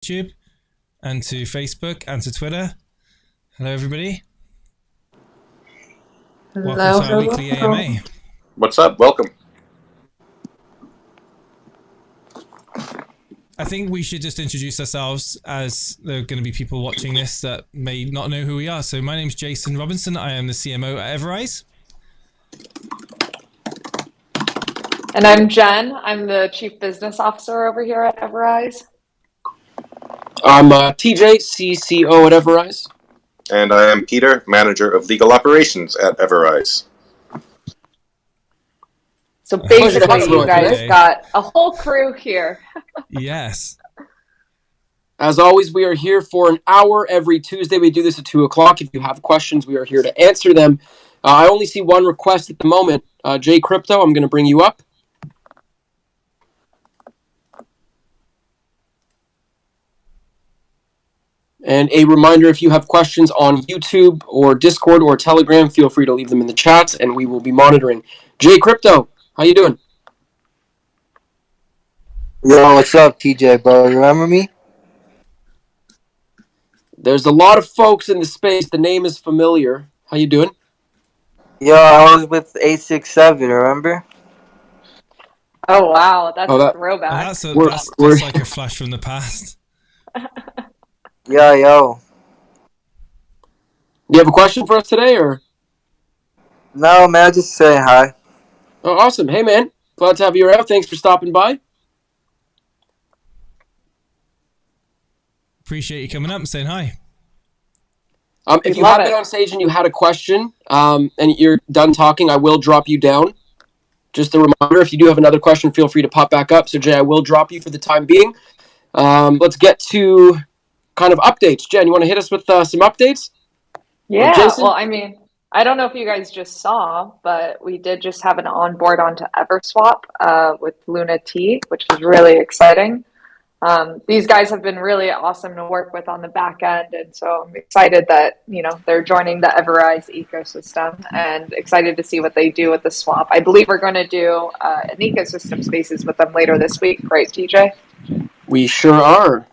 YouTube and to Facebook and to Twitter. Hello, everybody. Hello, welcome to our weekly AMA. What's up? Welcome. I think we should just introduce ourselves, as there are going to be people watching this that may not know who we are. So my name's Jason Robinson. I am the CMO at EverRise. And I'm Jen. I'm the Chief Business Officer over here at EverRise. I'm TJ, CCO at EverRise. And I am Peter, Manager of Legal Operations at EverRise. So basically, you guys got a whole crew here. Yes. As always, we are here for an hour every Tuesday. We do this at 2 o'clock. If you have questions, we are here to answer them. I only see one request at the moment. Jay Crypto, I'm going to bring you up. And a reminder, if you have questions on YouTube or Discord or Telegram, feel free to leave them in the chat, and we will be monitoring. Jay Crypto, how you doing? Yo, what's up, TJ, bro? Remember me? There's a lot of folks in the space. The name is familiar. How you doing? Yo, I was with 867, remember? Oh, wow. That's a throwback. That's like a flash from the past. Yeah, yo. You have a question for us today, or? No, man, I just say hi. Oh, awesome. Hey, man. Glad to have you around. Thanks for stopping by. Appreciate you coming up and saying hi. If you have been on stage and you had a question and you're done talking, I will drop you down. Just a reminder, if you do have another question, feel free to pop back up. So, Jay, I will drop you for the time being. Let's get to kind of updates. Jen, you want to hit us with some updates? Yeah, well, I mean, I don't know if you guys just saw, but we did just have an onboard onto EverSwap with Luna T, which is really exciting. These guys have been really awesome to work with on the back end, and so I'm excited that, you know, they're joining the EverRise ecosystem and excited to see what they do with the swap. I believe we're going to do an ecosystem spaces with them later this week, right, TJ? We sure are.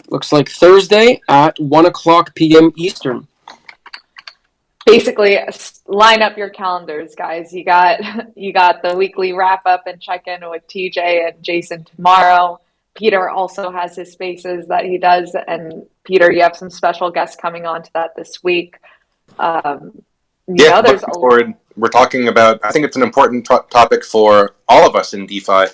Looks like Thursday at 1 o'clock p.m. Eastern. Basically, line up your calendars, guys. You got the weekly wrap up and check in with TJ and Jason tomorrow. Peter also has his spaces that he does, and Peter, you have some special guests coming on to that this week. Looking forward. We're talking about, I think it's an important topic for all of us in DeFi.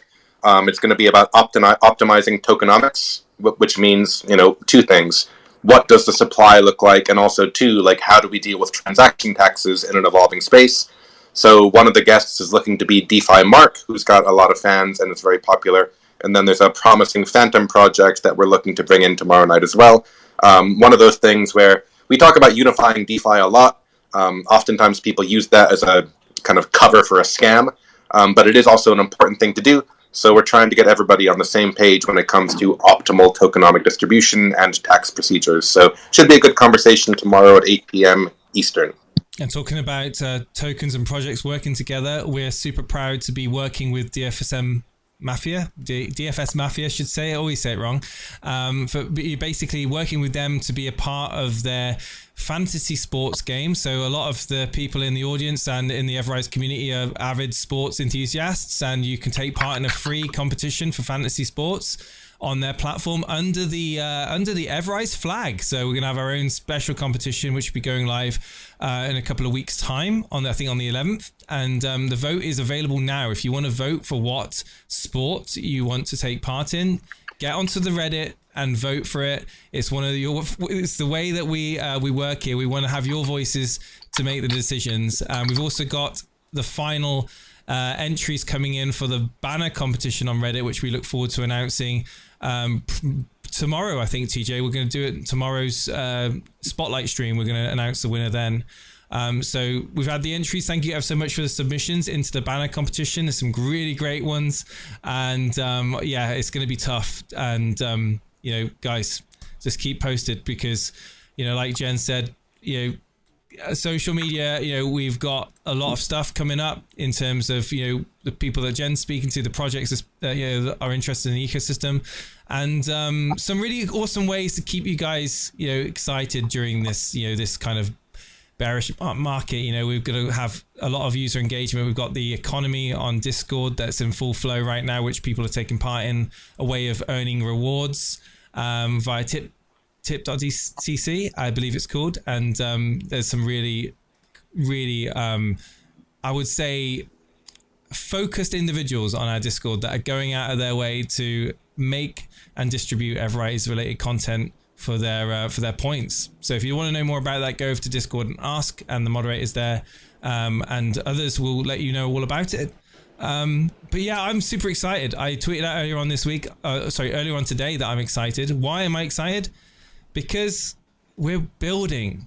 It's going to be about optimizing tokenomics, which means, you know, two things. What does the supply look like? And also, two, like, how do we deal with transaction taxes in an evolving space? So one of the guests is looking to be DeFi Mark, who's got a lot of fans and is very popular. And then there's a promising Phantom project that we're looking to bring in tomorrow night as well. One of those things where we talk about unifying DeFi a lot. Oftentimes people use that as a kind of cover for a scam, but it is also an important thing to do. So we're trying to get everybody on the same page when it comes to optimal tokenomic distribution and tax procedures. So it should be a good conversation tomorrow at 8 p.m. Eastern. And talking about tokens and projects working together, we're super proud to be working with DFS Mafia, should say. I always say it wrong. For basically working with them to be a part of their fantasy sports game. So a lot of the people in the audience and in the EverRise community are avid sports enthusiasts, and you can take part in a free competition for fantasy sports on their platform under the EverRise flag. So we're gonna have our own special competition, which will be going live in a couple of weeks' time I think on the 11th. And the vote is available now. If you want to vote for what sport you want to take part in, get onto the Reddit and vote for it. It's it's the way that we work here. We want to have your voices to make the decisions. We've also got the final entries coming in for the banner competition on Reddit, which we look forward to announcing tomorrow. I think, TJ, we're going to do it tomorrow's spotlight stream. We're going to announce the winner then. So we've had the entries. Thank you ever so much for the submissions into the banner competition. There's some really great ones, and yeah, it's going to be tough. And you know, guys, just keep posted, because, you know, like Jen said, you know, social media, we've got a lot of stuff coming up in terms of, the people that Jen's speaking to, the projects that are interested in the ecosystem, and some really awesome ways to keep you guys, excited during this, this kind of bearish market. We're going to have a lot of user engagement. We've got the economy on Discord that's in full flow right now, which people are taking part in, a way of earning rewards via tip.cc, I believe it's called. And there's some really, I would say, focused individuals on our Discord that are going out of their way to make and distribute EverRise related content for their points. So if you want to know more about that, go over to Discord and ask, and the moderator's there, and others will let you know all about it. But yeah, I'm super excited. I tweeted out earlier on this week, earlier on today, that I'm excited. Why am I excited? Because we're building.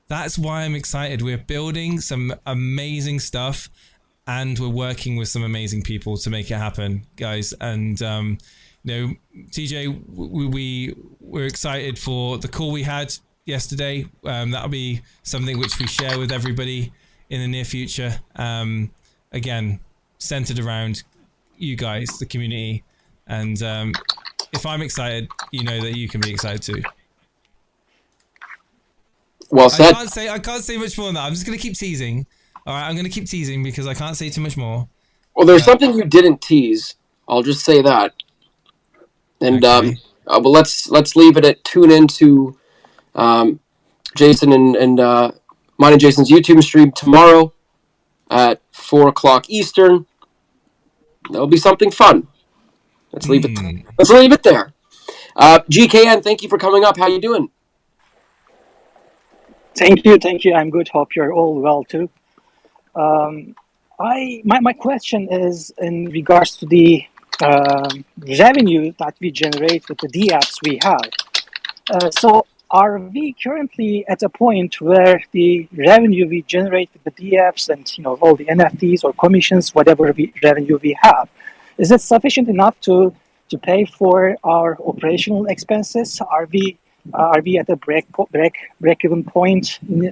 That's why I'm excited. We're building some amazing stuff, and we're working with some amazing people to make it happen, guys. And TJ, we're excited for the call we had yesterday. That'll be something which we share with everybody in the near future. Again, centered around you guys, the community. And if I'm excited, you know that you can be excited too. Well said. I can't say much more than that. I'm just going to keep teasing. All right, I'm going to keep teasing because I can't say too much more. Well, there's something you didn't tease. I'll just say that. And okay. But let's leave it at tune into Jason and mine and Jason's YouTube stream tomorrow at 4:00 Eastern. That'll be something fun. Let's leave it. Let's leave it there. GKN, thank you for coming up. How you doing? Thank you. I'm good. Hope you're all well too. My question is in regards to the revenue that we generate with the DApps we have. So are we currently at a point where the revenue we generate with the DApps and all the NFTs or commissions, whatever revenue we have, is it sufficient enough to pay for our operational expenses? Are we at a break-even point in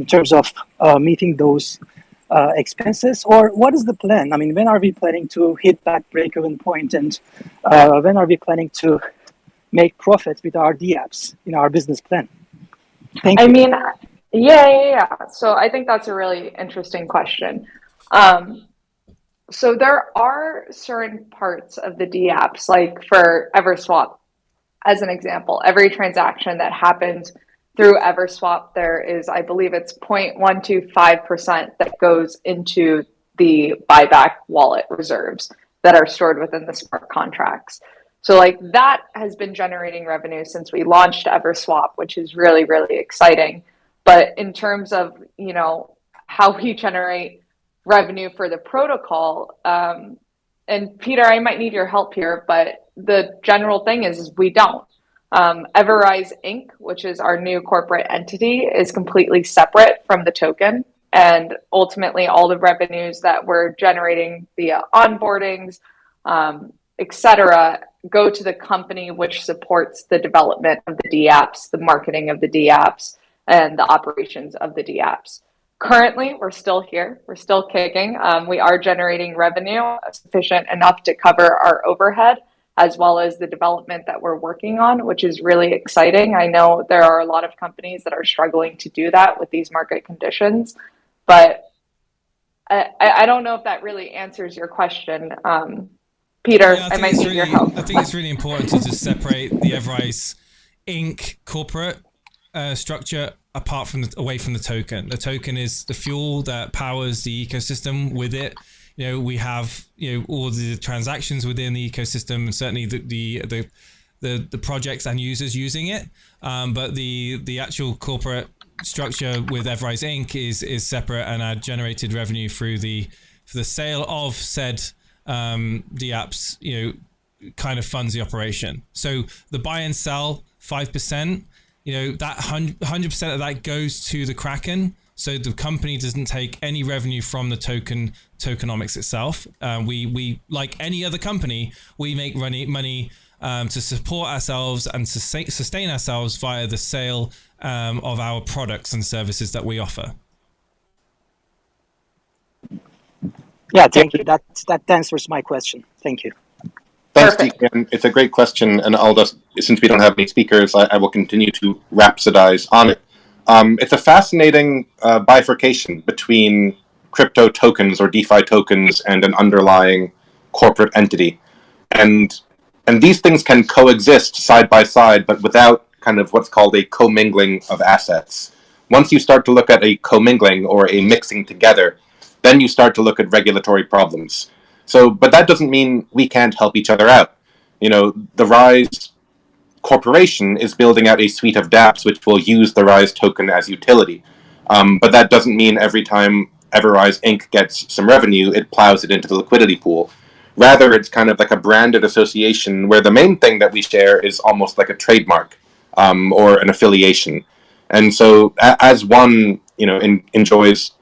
terms of meeting those expenses, or what is the plan? I mean, when are we planning to hit that break-even point, and when are we planning to make profit with our DApps in our business plan? Thank you. I mean, yeah. So I think that's a really interesting question. So there are certain parts of the DApps, like for EverSwap, as an example, every transaction that happens through EverSwap, there is, I believe it's 0.125% that goes into the buyback wallet reserves that are stored within the smart contracts. So like that has been generating revenue since we launched EverSwap, which is really, really exciting. But in terms of, how we generate revenue for the protocol, and Peter, I might need your help here, but the general thing is we don't. EverRise Inc., which is our new corporate entity, is completely separate from the token. And ultimately, all the revenues that we're generating via onboardings, etc., go to the company which supports the development of the DApps, the marketing of the DApps, and the operations of the DApps. Currently, we're still here. We're still kicking. We are generating revenue sufficient enough to cover our overhead, as well as the development that we're working on, which is really exciting. I know there are a lot of companies that are struggling to do that with these market conditions, but I don't know if that really answers your question. Peter, Yeah, I might need your help. I think it's really important to just separate the EverRise Inc. corporate structure away from the token. The token is the fuel that powers the ecosystem. With it, we have all the transactions within the ecosystem, and certainly the projects and users using it. But the actual corporate structure with EverRise Inc. is separate, and our generated revenue for the sale of said DApps, kind of funds the operation. So the buy and sell 5%, that 100% of that goes to the Kraken. So the company doesn't take any revenue from the tokenomics itself. We like any other company, we make money to support ourselves and to sustain ourselves via the sale of our products and services that we offer. Yeah, thank you. That answers my question. Thank you. Thanks, Deacon. It's a great question, and I'll just, since we don't have any speakers, I will continue to rhapsodize on it. It's a fascinating bifurcation between crypto tokens or DeFi tokens and an underlying corporate entity. And these things can coexist side by side, but without kind of what's called a commingling of assets. Once you start to look at a commingling or a mixing together, then you start to look at regulatory problems. So, but that doesn't mean we can't help each other out. You know, the Rise Corporation is building out a suite of dApps which will use the Rise token as utility. But that doesn't mean every time EverRise Inc. gets some revenue, it plows it into the liquidity pool. Rather, it's kind of like a branded association where the main thing that we share is almost like a trademark or an affiliation. And so as one, enjoys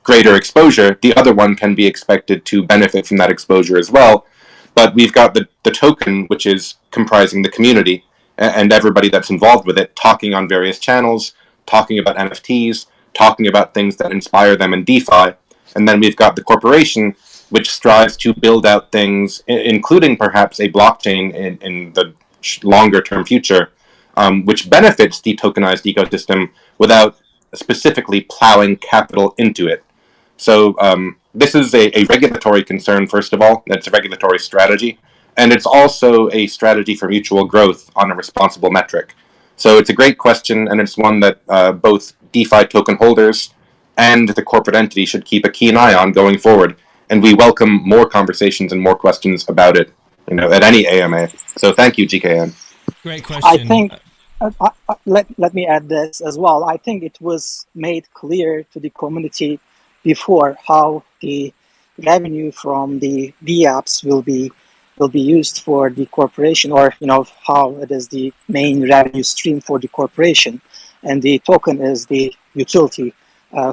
greater exposure, the other one can be expected to benefit from that exposure as well. But we've got the token, which is comprising the community and everybody that's involved with it, talking on various channels, talking about NFTs, talking about things that inspire them in DeFi. And then we've got the corporation, which strives to build out things, including perhaps a blockchain in the longer term future, which benefits the tokenized ecosystem without specifically plowing capital into it. So this is a regulatory concern, first of all. It's a regulatory strategy. And it's also a strategy for mutual growth on a responsible metric. So it's a great question, and it's one that both DeFi token holders and the corporate entity should keep a keen eye on going forward. And we welcome more conversations and more questions about it, at any AMA. So thank you, GKN. Great question. I think, let me add this as well. I think it was made clear to the community before how the revenue from the dApps will be used for the corporation, or how it is the main revenue stream for the corporation, and the token is the utility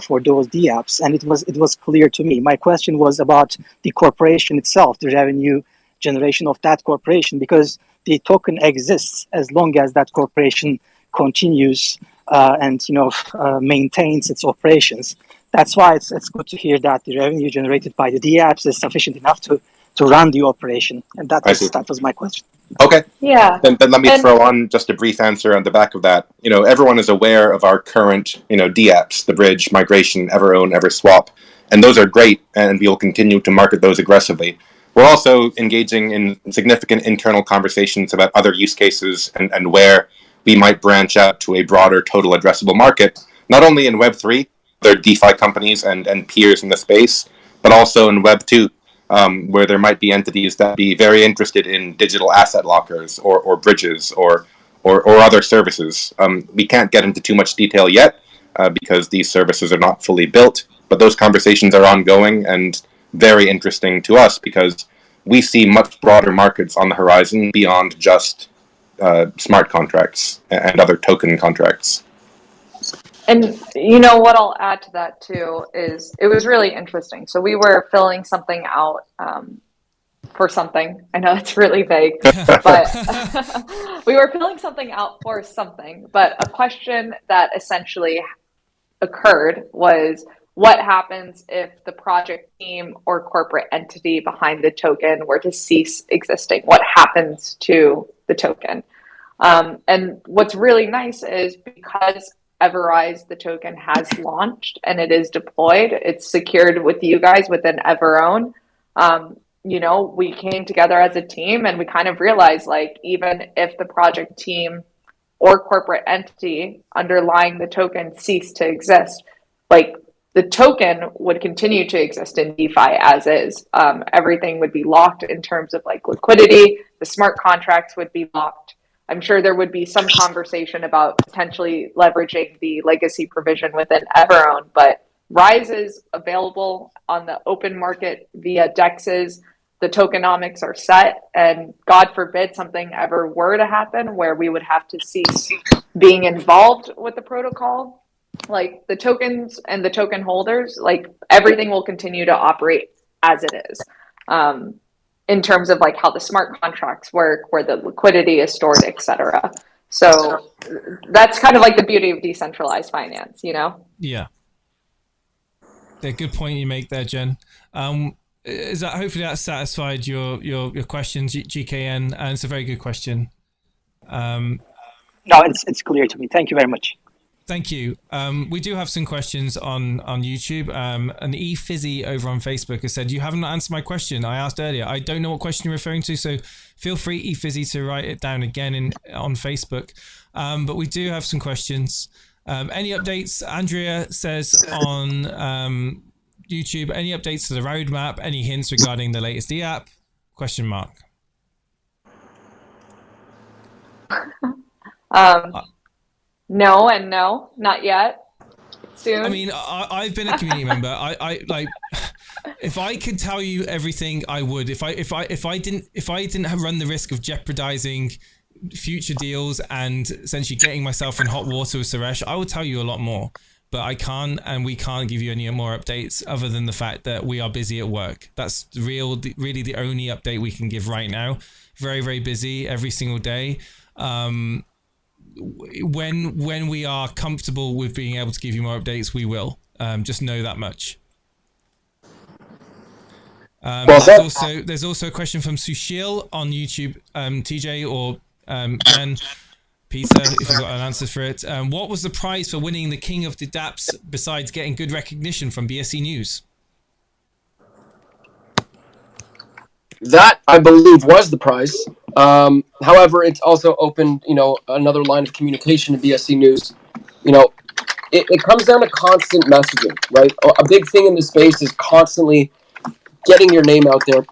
for those dApps. And it was clear to me. My question was about the corporation itself, the revenue generation of that corporation, because the token exists as long as that corporation continues and maintains its operations. That's why it's good to hear that the revenue generated by the dApps is sufficient enough to run the operation. And that was my question. Okay. Yeah. Then let me throw on just a brief answer on the back of that. Everyone is aware of our current, dApps, the Bridge, Migration, EverOwn, EverSwap, and those are great, and we will continue to market those aggressively. We're also engaging in significant internal conversations about other use cases and where we might branch out to a broader total addressable market, not only in Web3, their DeFi companies and peers in the space, but also in Web2, where there might be entities that be very interested in digital asset lockers or bridges or other services. We can't get into too much detail yet because these services are not fully built, but those conversations are ongoing and very interesting to us because we see much broader markets on the horizon beyond just smart contracts and other token contracts. And what I'll add to that too is it was really interesting. So we were filling something out for something. I know it's really vague, but we were filling something out for something. But a question that essentially occurred was, what happens if the project team or corporate entity behind the token were to cease existing? What happens to the token? And what's really nice is because EverRise, the token, has launched and it is deployed, it's secured with you guys within EverOwn. We came together as a team and we kind of realized, like, even if the project team or corporate entity underlying the token ceased to exist, like, the token would continue to exist in DeFi as is. Everything would be locked in terms of like liquidity. The smart contracts would be locked. I'm sure there would be some conversation about potentially leveraging the legacy provision within EverOwn, but Rise is available on the open market via DEXs. The tokenomics are set, and God forbid something ever were to happen where we would have to cease being involved with the protocol. Like, the tokens and the token holders, like, everything will continue to operate as it is. in terms of like how the smart contracts work, where the liquidity is stored, etc. So that's kind of like the beauty of decentralized finance, you know? Yeah. A good point you make there, Jen. Is that hopefully that satisfied your question, GKN? And it's a very good question. No, it's clear to me. Thank you very much. Thank you. We do have some questions on YouTube. An eFizzy over on Facebook has said, you haven't answered my question I asked earlier. I don't know what question you're referring to, so feel free, eFizzy, to write it down again on Facebook. But we do have some questions. Any updates? Andrea says on YouTube, any updates to the roadmap? Any hints regarding the latest e-app? Question mark. No and no, not yet. Soon. I mean, I've been a community member. I like, if I could tell you everything, I would. If I didn't run the risk of jeopardizing future deals and essentially getting myself in hot water with Suresh, I would tell you a lot more. But I can't, and we can't give you any more updates other than the fact that we are busy at work. That's really the only update we can give right now. Very, very busy every single day. When we are comfortable with being able to give you more updates, we will. Just know that much. There's also a question from Sushil on YouTube. TJ or Jen, Peter, if you've got an answer for it. What was the prize for winning the King of the dApps besides getting good recognition from BSC News? That, I believe, was the prize. However, it's also opened, another line of communication to BSC News. It comes down to constant messaging, right? A big thing in this space is constantly getting your name out there,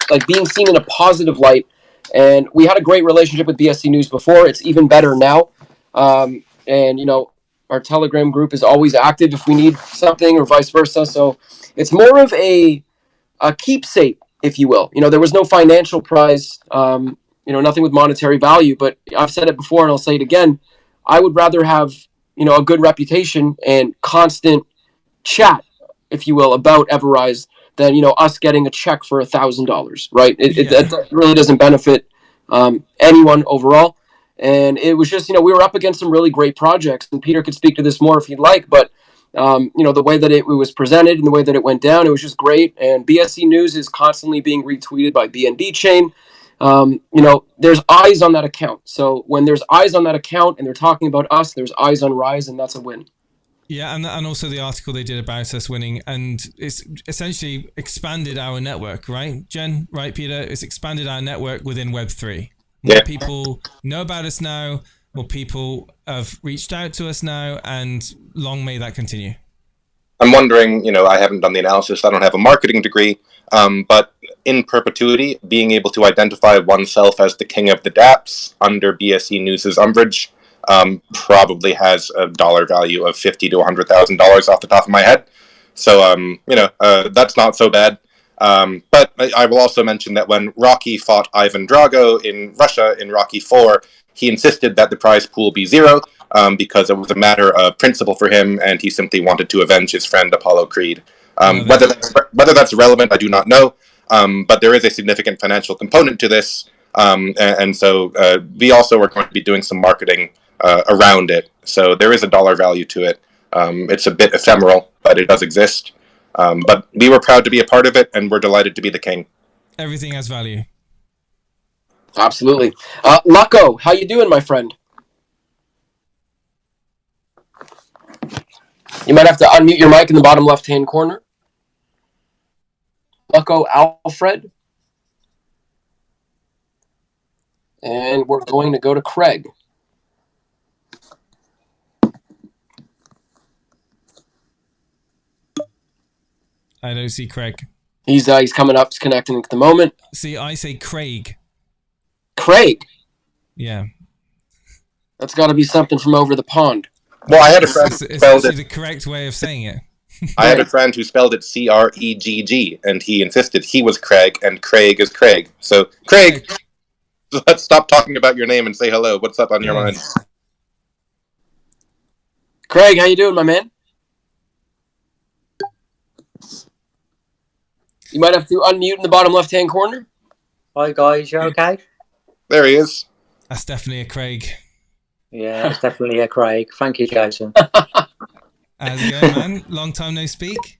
like being seen in a positive light. And we had a great relationship with BSC News before. It's even better now. And our Telegram group is always active if we need something or vice versa. So it's more of a keepsake, if you will. There was no financial prize, nothing with monetary value, but I've said it before and I'll say it again. I would rather have, a good reputation and constant chat, if you will, about EverRise than, us getting a check for $1,000, right? It really doesn't benefit anyone overall. And it was just, we were up against some really great projects, and Peter could speak to this more if he'd like, but the way that it was presented and the way that it went down, it was just great. And BSC News is constantly being retweeted by BNB Chain. There's eyes on that account. So when there's eyes on that account and they're talking about us, there's eyes on Rise, and that's a win. Yeah, and also the article they did about us winning, and it's essentially expanded our network, right, Jen? Right, Peter? It's expanded our network within Web3. More people know about us now. More people have reached out to us now, and long may that continue. I'm wondering, I haven't done the analysis. I don't have a marketing degree, but in perpetuity, being able to identify oneself as the king of the dApps under BSC News' umbrage probably has a dollar value of $50,000 to $100,000 off the top of my head. So, that's not so bad. But I will also mention that when Rocky fought Ivan Drago in Russia in Rocky 4, he insisted that the prize pool be zero because it was a matter of principle for him, and he simply wanted to avenge his friend Apollo Creed. Whether that's relevant, I do not know, but there is a significant financial component to this, and so we also are going to be doing some marketing around it. So there is a dollar value to it. It's a bit ephemeral, but it does exist. But we were proud to be a part of it, and we're delighted to be the king. Everything has value. Absolutely. Lucko, how you doing, my friend? You might have to unmute your mic in the bottom left-hand corner. Lucko Alfred. And we're going to go to Craig. I don't see Craig. He's coming up. He's connecting at the moment. See, I say Craig. Craig? Yeah. That's got to be something from over the pond. Well, I had a friend who spelled it the correct way of saying it. I had a friend who spelled it Cregg, and he insisted he was Craig, and Craig is Craig. So, Craig, let's stop talking about your name and say hello. What's up on your mind? Craig, how you doing, my man? You might have to unmute in the bottom left-hand corner. Hi guys, you okay? There he is. That's definitely a Craig. Yeah, it's definitely a Craig. Thank you, Jason. How's it going, man? Long time no speak.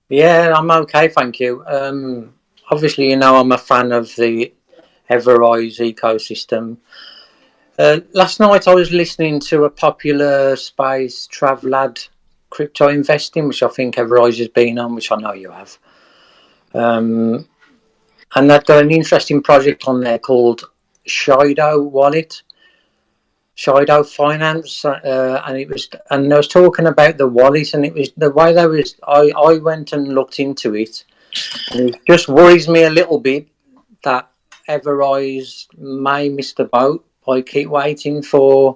Yeah, I'm okay, thank you. Obviously, you know I'm a fan of the EverRise ecosystem. Last night I was listening to a popular space Travlad crypto investing, which I think EverRise has been on, which I know you have. And they've got an interesting project on there called Shido Wallet, Shido Finance, and it was, and I was talking about the wallet, and it was the way they was. I went and looked into it, and it just worries me a little bit that EverRise may miss the boat. I keep waiting for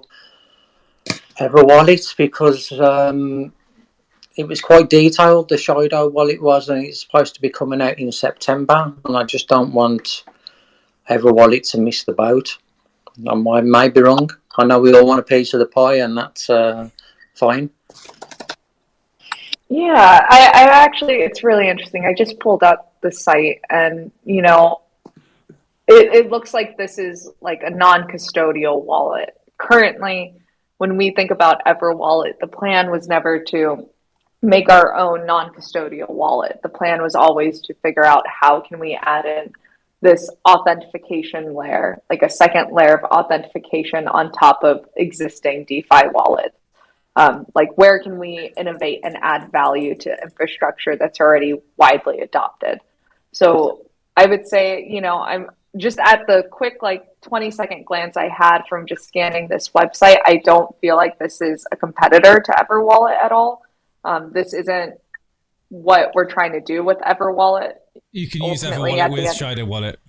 EverWallet because it was quite detailed. The Shido wallet was, and it's supposed to be coming out in September, and I just don't want EverWallet to miss the boat. I may be wrong. I know we all want a piece of the pie, and that's fine. Yeah, I actually, it's really interesting. I just pulled up the site, and you know, it looks like this is like a non-custodial wallet. Currently, when we think about EverWallet, the plan was never to make our own non-custodial wallet. The plan was always to figure out how can we add in this authentication layer, like a second layer of authentication on top of existing DeFi wallets. Like where can we innovate and add value to infrastructure that's already widely adopted? So I would say, you know, I'm just at the quick, like 20-second glance I had from just scanning this website, I don't feel like this is a competitor to EverWallet at all. This isn't what we're trying to do with EverWallet. You can use EverWallet with Shido Wallet.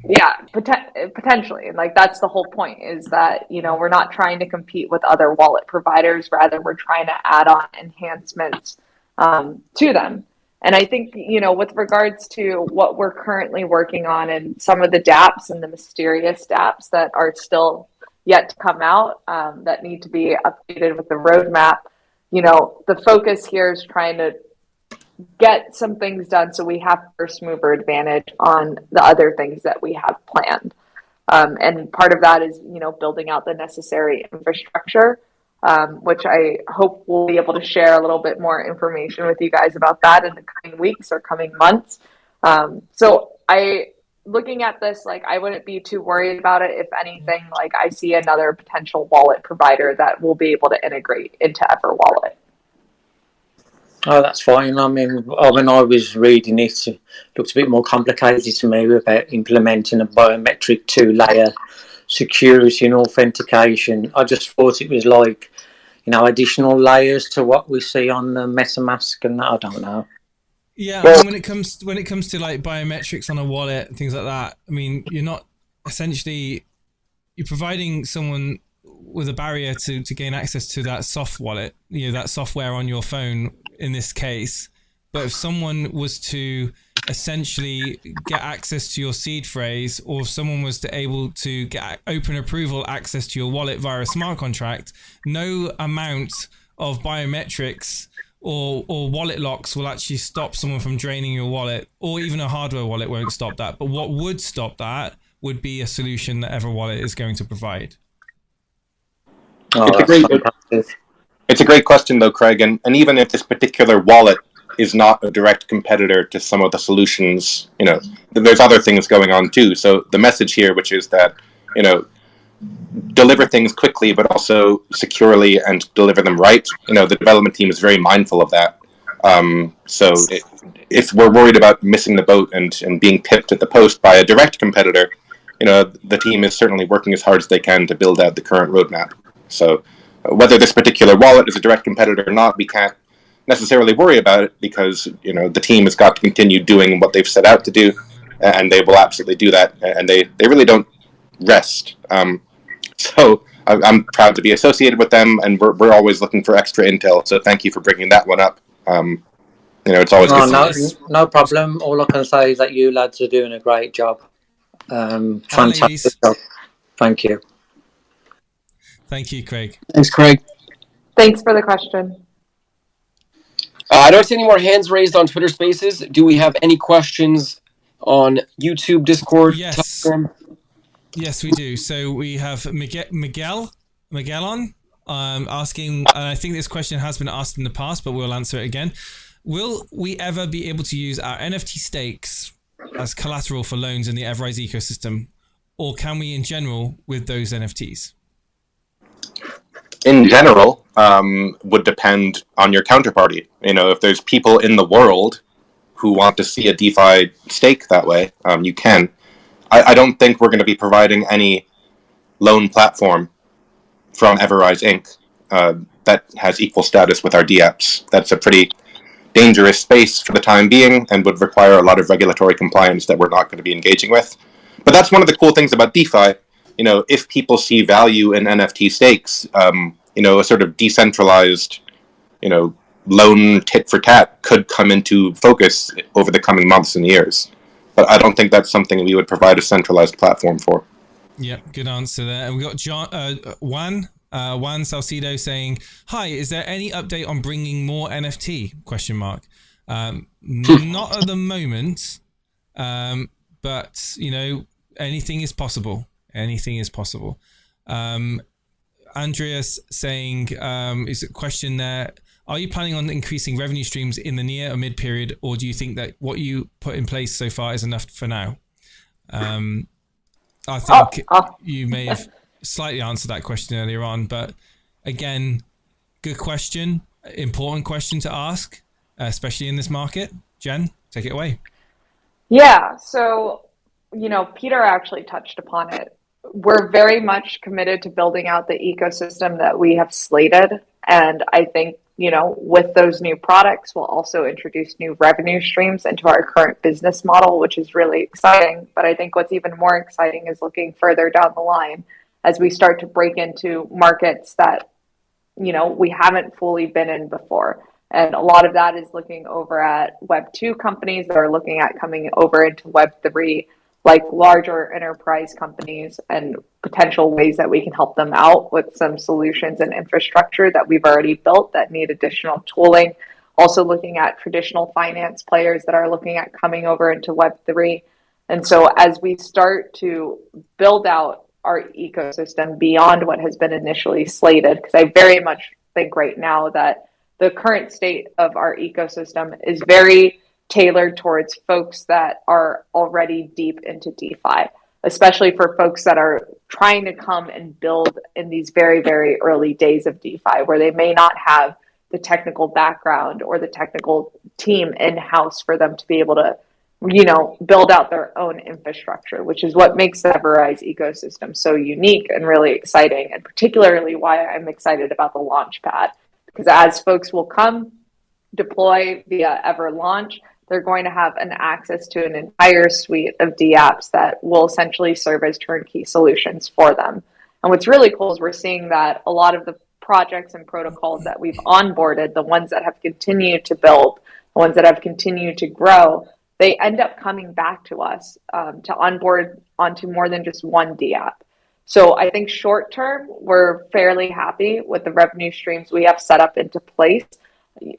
Yeah, potentially. And like, that's the whole point, is that, you know, we're not trying to compete with other wallet providers. Rather, we're trying to add on enhancements to them. And I think, you know, with regards to what we're currently working on and some of the dApps and the mysterious dApps that are still yet to come out, that need to be updated with the roadmap, you know, the focus here is trying to get some things done so we have first mover advantage on the other things that we have planned. And part of that is, you know, building out the necessary infrastructure, which I hope we'll be able to share a little bit more information with you guys about that in the coming weeks or coming months. So looking at this, like, I wouldn't be too worried about it. If anything, like, I see another potential wallet provider that will be able to integrate into EverWallet. Oh, that's fine. I mean, when I was reading it, it looked a bit more complicated to me about implementing a biometric two-layer security and authentication. I just thought it was like, you know, additional layers to what we see on the MetaMask, and I don't know. Yeah, I mean, when it comes to like biometrics on a wallet and things like that, I mean, you're providing someone with a barrier to gain access to that soft wallet, you know, that software on your phone in this case. But if someone was to essentially get access to your seed phrase, or if someone was able to get open approval access to your wallet via a smart contract, no amount of biometrics or wallet locks will actually stop someone from draining your wallet, or even a hardware wallet won't stop that. But what would stop that would be a solution that EverWallet is going to provide. It's a great question, though, Craig. And even if this particular wallet is not a direct competitor to some of the solutions, you know, there's other things going on too. So the message here, which is that, you know, deliver things quickly, but also securely, and deliver them right. You know, the development team is very mindful of that. If we're worried about missing the boat and being pipped at the post by a direct competitor, you know, the team is certainly working as hard as they can to build out the current roadmap. So whether this particular wallet is a direct competitor or not, we can't necessarily worry about it, because, you know, the team has got to continue doing what they've set out to do, and they will absolutely do that, and they really don't rest. So I'm proud to be associated with them, and we're always looking for extra intel, so thank you for bringing that one up. You know, it's always good. No problem. All I can say is that you lads are doing a great job. Fantastic job. Thank you. Thank you, Craig. Thanks, Craig. Thanks for the question. I don't see any more hands raised on Twitter Spaces. Do we have any questions on YouTube, Discord, Telegram? Yes, we do. So we have Miguel on asking, and I think this question has been asked in the past, but we'll answer it again. Will we ever be able to use our NFT stakes as collateral for loans in the EverRise ecosystem, or can we in general with those NFTs? In general, would depend on your counterparty. If there's people in the world who want to see a DeFi stake that way, you can. I don't think we're going to be providing any loan platform from EverRise Inc. That has equal status with our DApps. That's a pretty dangerous space for the time being and would require a lot of regulatory compliance that we're not going to be engaging with. But that's one of the cool things about DeFi. If people see value in NFT stakes, a sort of decentralized, loan tit for tat could come into focus over the coming months and years. But I don't think that's something we would provide a centralized platform for. Yep, good answer there. And we got Juan Salcido saying, "Hi, is there any update on bringing more NFT? ? Not at the moment, but anything is possible. Anything is possible." Andreas saying, is a question there. Are you planning on increasing revenue streams in the near or mid period, or do you think that what you put in place so far is enough for now? I think you may have slightly answered that question earlier on, but again, good question, important question to ask, especially in this market. Jen, take it away. Yeah, so, Peter actually touched upon it. We're very much committed to building out the ecosystem that we have slated. And I think, with those new products, we'll also introduce new revenue streams into our current business model, which is really exciting. But I think what's even more exciting is looking further down the line as we start to break into markets that, we haven't fully been in before. And a lot of that is looking over at Web 2 companies that are looking at coming over into Web 3, like larger enterprise companies, and potential ways that we can help them out with some solutions and infrastructure that we've already built that need additional tooling. Also looking at traditional finance players that are looking at coming over into Web 3. And so as we start to build out our ecosystem beyond what has been initially slated, because I very much think right now that the current state of our ecosystem is very tailored towards folks that are already deep into DeFi, especially for folks that are trying to come and build in these very, very early days of DeFi, where they may not have the technical background or the technical team in-house for them to be able to, build out their own infrastructure, which is what makes the EverRise ecosystem so unique and really exciting, and particularly why I'm excited about the Launchpad. Because as folks will come deploy via EverLaunch, they're going to have an access to an entire suite of DApps that will essentially serve as turnkey solutions for them. And what's really cool is we're seeing that a lot of the projects and protocols that we've onboarded, the ones that have continued to build, the ones that have continued to grow, they end up coming back to us to onboard onto more than just one DApp. So I think short term, we're fairly happy with the revenue streams we have set up into place.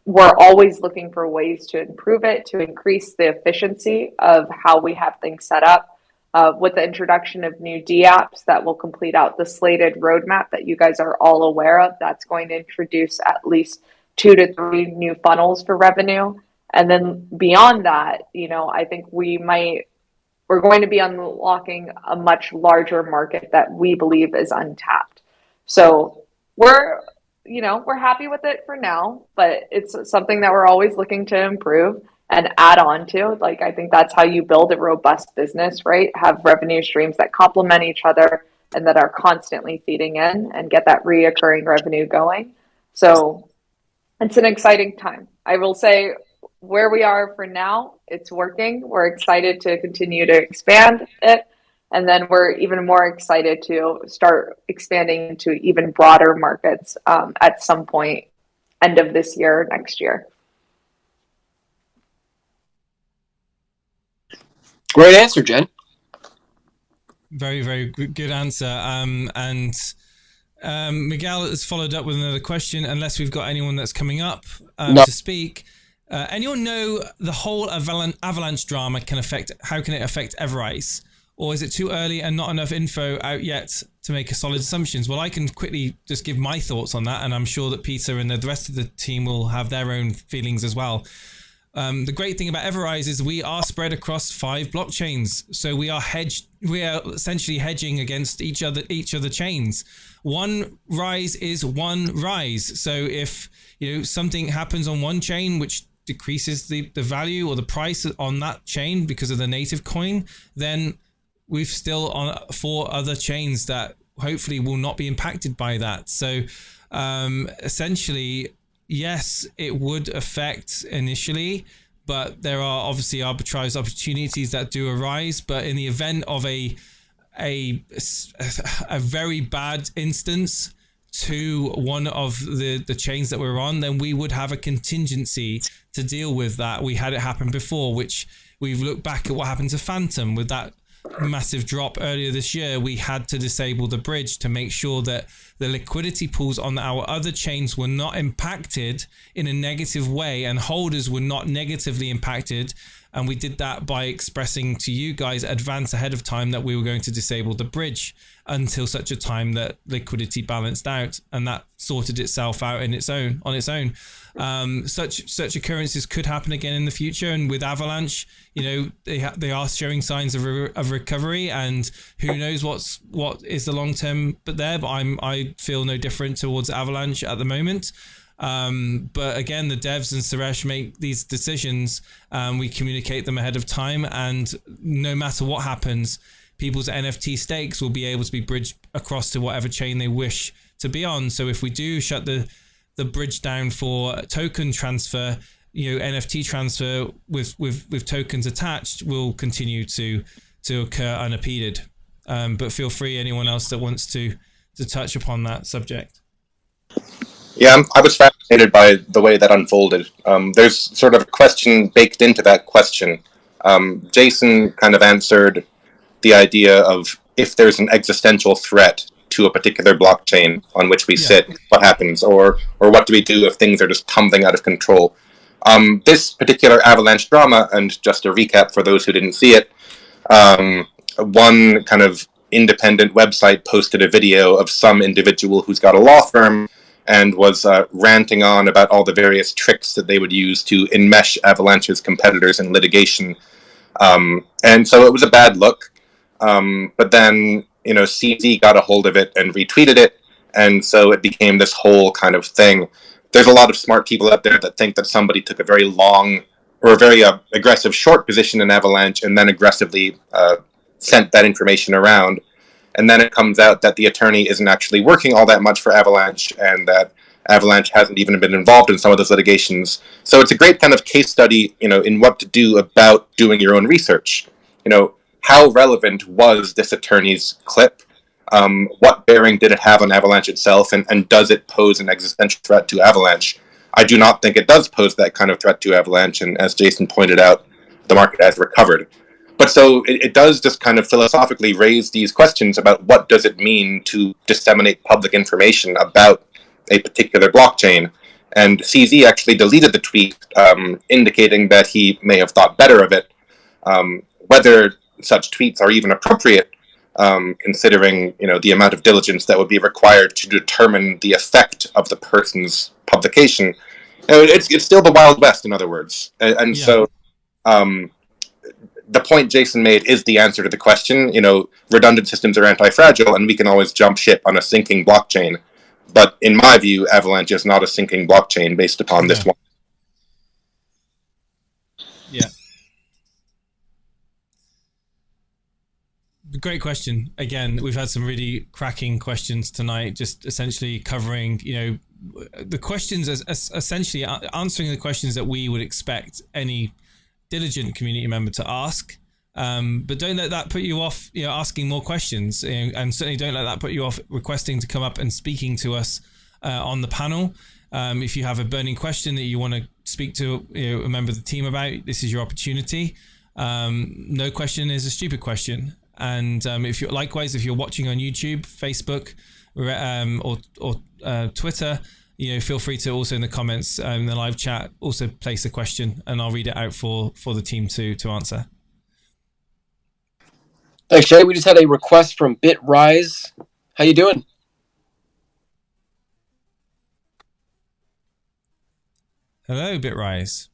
We're always looking for ways to improve it, to increase the efficiency of how we have things set up. With the introduction of new DApps that will complete out the slated roadmap that you guys are all aware of, that's going to introduce at least 2 to 3 new funnels for revenue. And then beyond that, I think we're going to be unlocking a much larger market that we believe is untapped. So we're happy with it for now, but it's something that we're always looking to improve and add on to. Like, I think that's how you build a robust business, right? Have revenue streams that complement each other and that are constantly feeding in and get that reoccurring revenue going. So it's an exciting time. I will say where we are for now, it's working. We're excited to continue to expand it. And then we're even more excited to start expanding into even broader markets at some point, end of this year, next year. Great answer, Jen. Very, very good answer. And Miguel has followed up with another question, unless we've got anyone that's coming up to speak. anyone know the whole avalanche drama how can it affect EverRise? Or is it too early and not enough info out yet to make a solid assumptions? Well, I can quickly just give my thoughts on that, and I'm sure that Peter and the rest of the team will have their own feelings as well. The great thing about EverRise is we are spread across 5 blockchains, so we are essentially hedging against each other chains. One rise is one rise. So if something happens on one chain which decreases the value or the price on that chain because of the native coin, then we've still on 4 other chains that hopefully will not be impacted by that. So essentially, yes, it would affect initially, but there are obviously arbitrage opportunities that do arise. But in the event of a very bad instance to one of the chains that we're on, then we would have a contingency to deal with that. We had it happen before, which we've looked back at what happened to Phantom with that massive drop earlier this year. We had to disable the bridge to make sure that the liquidity pools on our other chains were not impacted in a negative way and holders were not negatively impacted. And we did that by expressing to you guys advance ahead of time that we were going to disable the bridge until such a time that liquidity balanced out, and that sorted itself out on its own. Such occurrences could happen again in the future, and with Avalanche, they are showing signs of recovery, and who knows what is the long term. But I feel no different towards Avalanche at the moment. But again, the devs and Suresh make these decisions. We communicate them ahead of time, and no matter what happens, people's NFT stakes will be able to be bridged across to whatever chain they wish to be on. So if we do shut the bridge down for token transfer, NFT transfer with tokens attached will continue to occur unimpeded. But feel free, anyone else that wants to touch upon that subject. Yeah, I was fascinated by the way that unfolded. There's sort of a question baked into that question. Jason kind of answered the idea of if there's an existential threat to a particular blockchain on which we sit, what happens, or what do we do if things are just tumbling out of control? This particular Avalanche drama, and just a recap for those who didn't see it, one kind of independent website posted a video of some individual who's got a law firm and was ranting on about all the various tricks that they would use to enmesh Avalanche's competitors in litigation. And so it was a bad look. But then, CZ got a hold of it and retweeted it. And so it became this whole kind of thing. There's a lot of smart people out there that think that somebody took a very long or a very aggressive short position in Avalanche and then aggressively sent that information around. And then it comes out that the attorney isn't actually working all that much for Avalanche, and that Avalanche hasn't even been involved in some of those litigations. So it's a great kind of case study, in what to do about doing your own research. How relevant was this attorney's clip? What bearing did it have on Avalanche itself, and does it pose an existential threat to Avalanche? I do not think it does pose that kind of threat to Avalanche, and as Jason pointed out, the market has recovered. But so it does just kind of philosophically raise these questions about what does it mean to disseminate public information about a particular blockchain. And CZ actually deleted the tweet, indicating that he may have thought better of it. Whether such tweets are even appropriate, considering the amount of diligence that would be required to determine the effect of the person's publication, it's still the Wild West, in other words. And so the point Jason made is the answer to the question. Redundant systems are anti-fragile, and we can always jump ship on a sinking blockchain. But in my view, Avalanche is not a sinking blockchain based upon this one. Yeah. Great question. Again, we've had some really cracking questions tonight, just essentially covering, the questions as essentially answering the questions that we would expect any diligent community member to ask, but don't let that put you off asking more questions, and certainly don't let that put you off requesting to come up and speaking to us on the panel. If you have a burning question that you want to speak to a member of the team about, this is your opportunity. No question is a stupid question, and if you're watching on YouTube, Facebook, or Twitter, feel free to also in the comments in the live chat also place a question, and I'll read it out for the team to answer. Thanks, Jay. We just had a request from EverRise. How you doing? Hello, EverRise.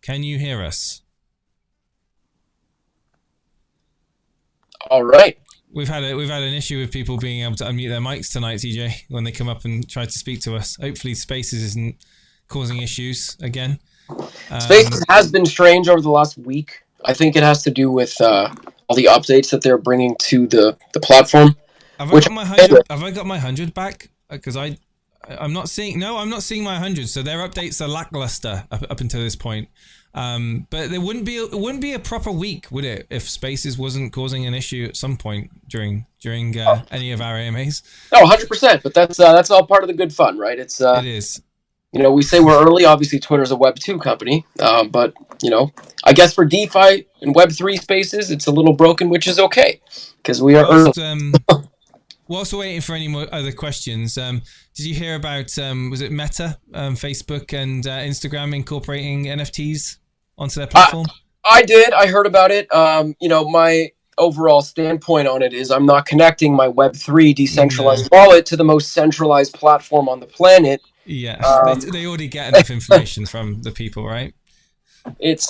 Can you hear us? All right. We've had an issue with people being able to unmute their mics tonight, TJ, when they come up and try to speak to us. Hopefully Spaces isn't causing issues again. Spaces has been strange over the last week. I think it has to do with all the updates that they're bringing to the platform. Have I got my 100 back? Because I'm not seeing my 100. So their updates are lackluster up until this point. But it wouldn't be a proper week, would it, if Spaces wasn't causing an issue at some point during any of our AMAs? No, 100%. But that's all part of the good fun, right? It is. We say we're early. Obviously, Twitter's a Web 2 company, but I guess for DeFi and Web 3 Spaces, it's a little broken, which is okay because we are early. Whilst we're waiting for any more other questions, did you hear about was it Meta, Facebook, and Instagram incorporating NFTs onto their platform? I did. I heard about it. My overall standpoint on it is I'm not connecting my Web3 decentralized wallet to the most centralized platform on the planet. Yeah, they already get enough information from the people, right? They're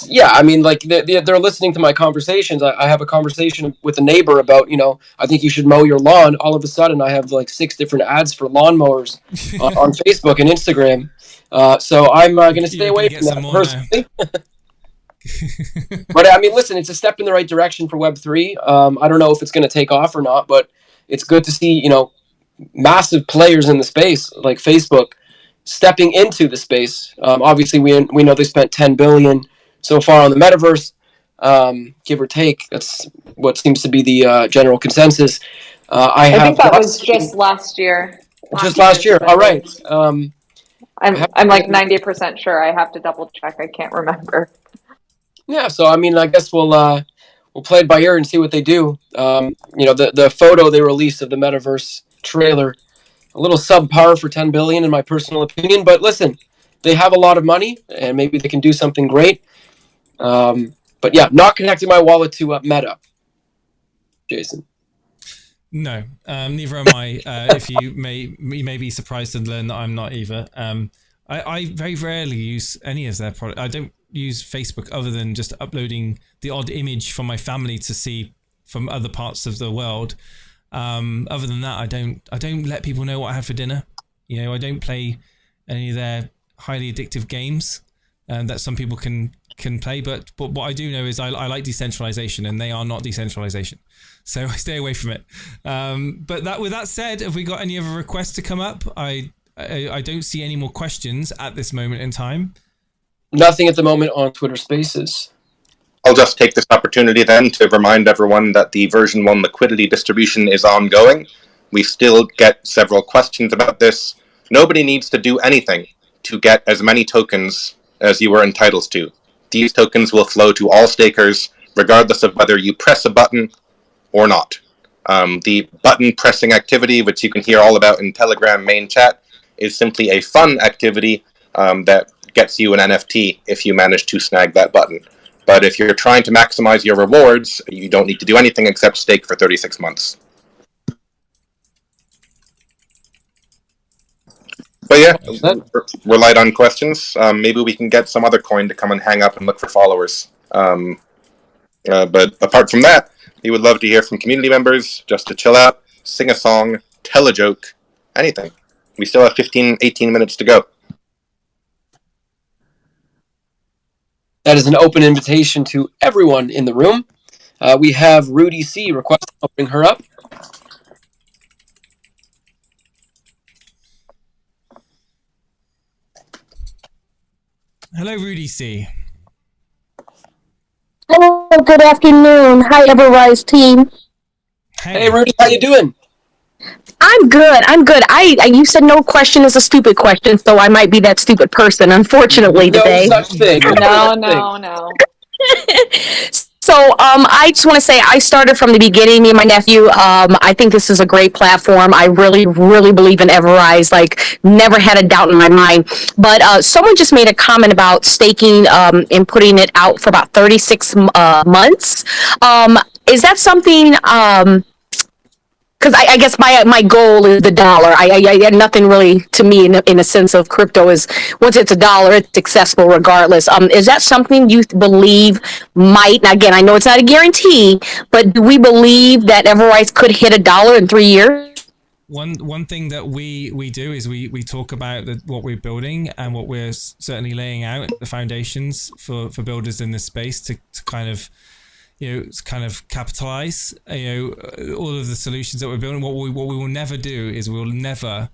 listening to my conversations. I have a conversation with a neighbor about, I think you should mow your lawn. All of a sudden, I have like 6 different ads for lawnmowers on Facebook and Instagram. So I'm going to stay away from that personally. But listen, it's a step in the right direction for Web3. I don't know if it's going to take off or not, but it's good to see, massive players in the space like Facebook stepping into the space. Obviously, we know they spent $10 billion so far on the metaverse, give or take. That's what seems to be the general consensus. I think that was just last year. Just last year. All right. I'm like 90% sure. I have to double check. I can't remember. Yeah. So I guess we'll play it by ear and see what they do. The photo they released of the metaverse trailer, a little subpar for $10 billion in my personal opinion, but listen, they have a lot of money and maybe they can do something great. But yeah, not connecting my wallet to Meta. Jason. No, neither am I. If you may be surprised to learn that I'm not either. I very rarely use any of their product. I don't use Facebook other than just uploading the odd image from my family to see from other parts of the world. Other than that, I don't let people know what I have for dinner. I don't play any of their highly addictive games that some people can play. But what I do know is I like decentralization, and they are not decentralization, so I stay away from it. But with that said, have we got any other requests to come up? I don't see any more questions at this moment in time. Nothing at the moment on Twitter Spaces. I'll just take this opportunity then to remind everyone that the version 1 liquidity distribution is ongoing. We still get several questions about this. Nobody needs to do anything to get as many tokens as you are entitled to. These tokens will flow to all stakers, regardless of whether you press a button or not. The button pressing activity, which you can hear all about in Telegram main chat, is simply a fun activity that gets you an NFT if you manage to snag that button. But if you're trying to maximize your rewards, you don't need to do anything except stake for 36 months. But yeah, we're light on questions. Maybe we can get some other coin to come and hang up and look for followers. But apart from that, we would love to hear from community members just to chill out, sing a song, tell a joke, anything. We still have 18 minutes to go. That is an open invitation to everyone in the room. We have Rudy C. requesting. I'll bring her up. Hello, Rudy C. Hello, good afternoon. Hi, EverRise team. Hey, Rudy, how you doing? I'm good. You said no question is a stupid question, so I might be that stupid person, unfortunately, today. No such thing. No. I just want to say I started from the beginning, me and my nephew. I think this is a great platform. I really, really believe in EverRise, like never had a doubt in my mind. But someone just made a comment about staking and putting it out for about 36 months. Is that something, because I guess my goal is the dollar. I nothing really to me in a sense of crypto is once it's a dollar, it's accessible regardless. Is that something you believe might? Now again, I know it's not a guarantee, but do we believe that EverRise could hit $1 in 3 years? One thing that we do is we talk about what we're building and what we're certainly laying out, the foundations for builders in this space to kind of capitalize, all of the solutions that we're building. What we will never do is we'll never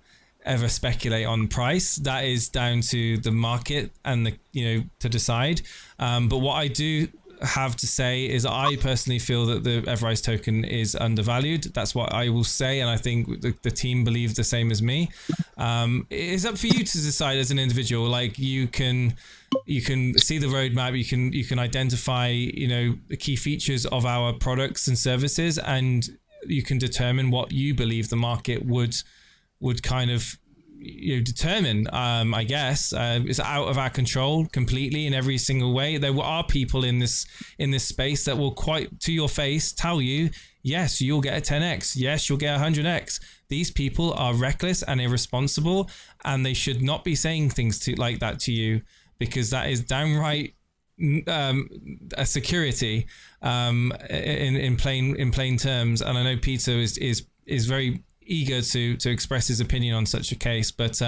ever speculate on price. That is down to the market and to decide. But what I do have to say is I personally feel that the EverRise token is undervalued. That's what I will say, and I think the team believes the same as me. It's up for you to decide as an individual. Like you can see the roadmap, you can identify the key features of our products and services, and you can determine what you believe the market would kind of determine. I guess it's out of our control completely in every single way. There are people in this space that will quite to your face tell you, yes, you'll get a 10x, yes, you'll get a 100x. These people are reckless and irresponsible, and they should not be saying things like that to you, because that is downright a security in plain terms. And I know Peter is very eager to express his opinion on such a case, but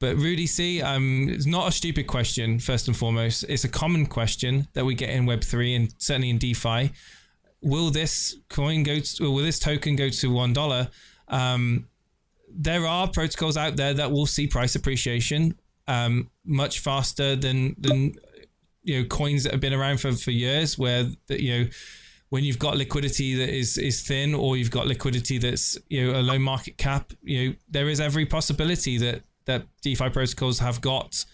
Rudy C, it's not a stupid question. First and foremost, it's a common question that we get in Web3 and certainly in DeFi. Will this token go to $1? There are protocols out there that will see price appreciation much faster than coins that have been around for years, where when you've got liquidity that is thin, or you've got liquidity that's a low market cap, there is every possibility that DeFi protocols have got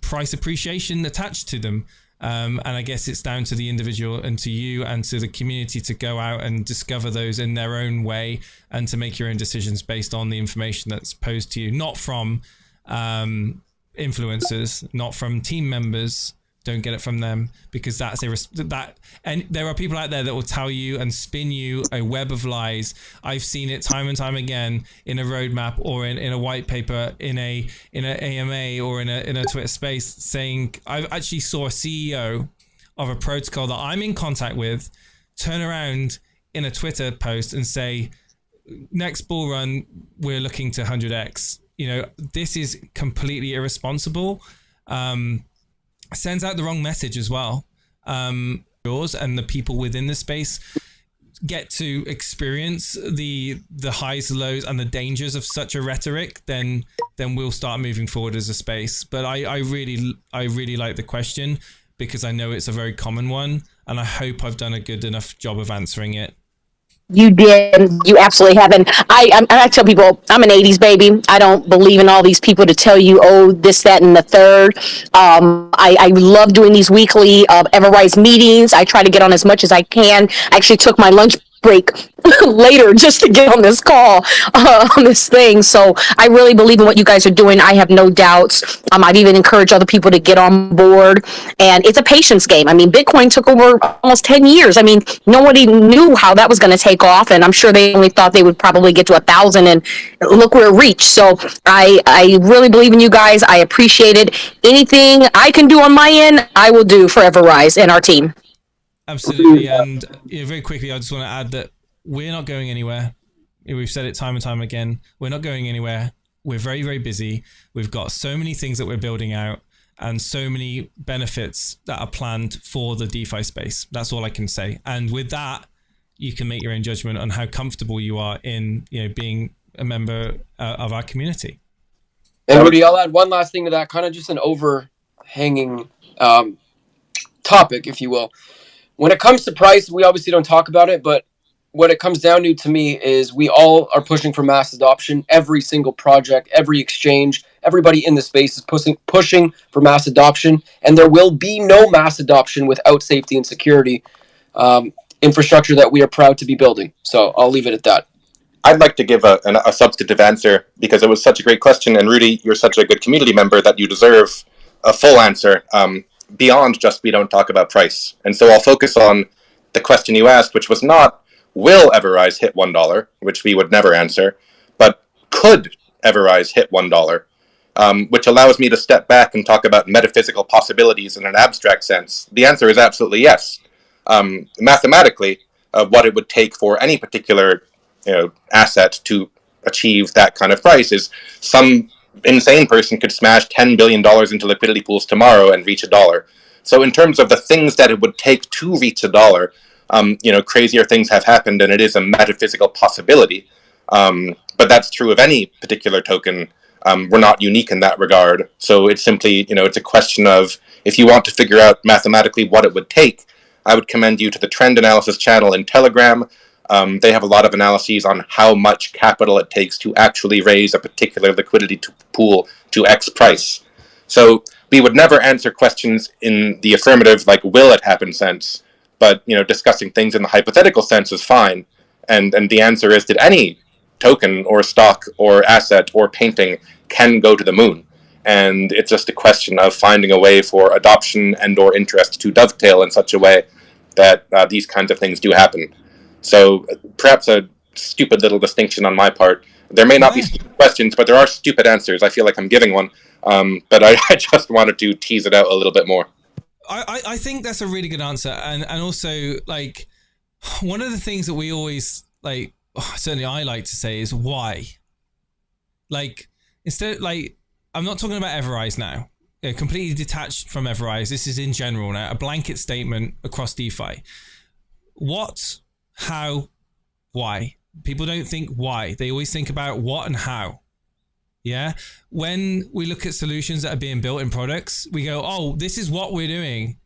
price appreciation attached to them. And I guess it's down to the individual and to you and to the community to go out and discover those in their own way and to make your own decisions based on the information that's posed to you, not from influencers, not from team members. Don't get it from them, because and there are people out there that will tell you and spin you a web of lies. I've seen it time and time again in a roadmap or in a white paper, in an AMA or in a Twitter space, saying I actually saw a CEO of a protocol that I'm in contact with turn around in a Twitter post and say, next bull run, we're looking to 100x. This is completely irresponsible. Sends out the wrong message as well. Yours and the people within the space get to experience the highs, lows, and the dangers of such a rhetoric, then we'll start moving forward as a space. But I really like the question, because I know it's a very common one, and I hope I've done a good enough job of answering it. You did. You absolutely have. And I tell people, I'm an 80s baby. I don't believe in all these people to tell you, oh, this, that, and the third. I love doing these weekly EverRise meetings. I try to get on as much as I can. I actually took my lunch break later just to get on this call on this thing. So I really believe in what you guys are doing. I have no doubts. I've even encouraged other people to get on board, and it's a patience game. I mean, Bitcoin took over almost 10 years. I mean, nobody knew how that was going to take off, and I'm sure they only thought they would probably get to 1,000, and look where it reached. So I really believe in you guys. I appreciate it. Anything I can do on my end, I will do for EverRise and our team. Absolutely. And very quickly, I just want to add that we're not going anywhere. We've said it time and time again. We're not going anywhere. We're very, very busy. We've got so many things that we're building out and so many benefits that are planned for the DeFi space. That's all I can say. And with that, you can make your own judgment on how comfortable you are in being a member of our community. And Rudy, I'll add one last thing to that, kind of just an overhanging topic, if you will. When it comes to price, we obviously don't talk about it, but what it comes down to me is we all are pushing for mass adoption. Every single project, every exchange, everybody in the space is pushing for mass adoption, and there will be no mass adoption without safety and security infrastructure that we are proud to be building. So I'll leave it at that. I'd like to give a substantive answer because it was such a great question, and Rudy, you're such a good community member that you deserve a full answer beyond just we don't talk about price. And so I'll focus on the question you asked, which was not will EverRise hit $1, which we would never answer, but could EverRise hit $1, which allows me to step back and talk about metaphysical possibilities in an abstract sense. The answer is absolutely yes. Mathematically, what it would take for any particular asset to achieve that kind of price is some insane person could smash $10 billion into liquidity pools tomorrow and reach $1. So in terms of the things that it would take to reach $1, crazier things have happened, and it is a metaphysical possibility. But that's true of any particular token. We're not unique in that regard. So it's simply, it's a question of, if you want to figure out mathematically what it would take, I would commend you to the trend analysis channel in Telegram. They have a lot of analyses on how much capital it takes to actually raise a particular liquidity pool to X price. So we would never answer questions in the affirmative, like will it happen sense, but discussing things in the hypothetical sense is fine. And the answer is, did any token or stock or asset or painting can go to the moon? And it's just a question of finding a way for adoption and or interest to dovetail in such a way that these kinds of things do happen. So perhaps a stupid little distinction on my part. There may not be stupid questions, but there are stupid answers. I feel like I'm giving one, but I just wanted to tease it out a little bit more. I think that's a really good answer, and also like one of the things that we always like, certainly I like to say, is why. Like instead, like I'm not talking about EverRise now. Completely detached from EverRise. This is in general now, a blanket statement across DeFi. What? How, why? People don't think why. They always think about what and how. Yeah. When we look at solutions that are being built in products, we go, oh, this is what we're doing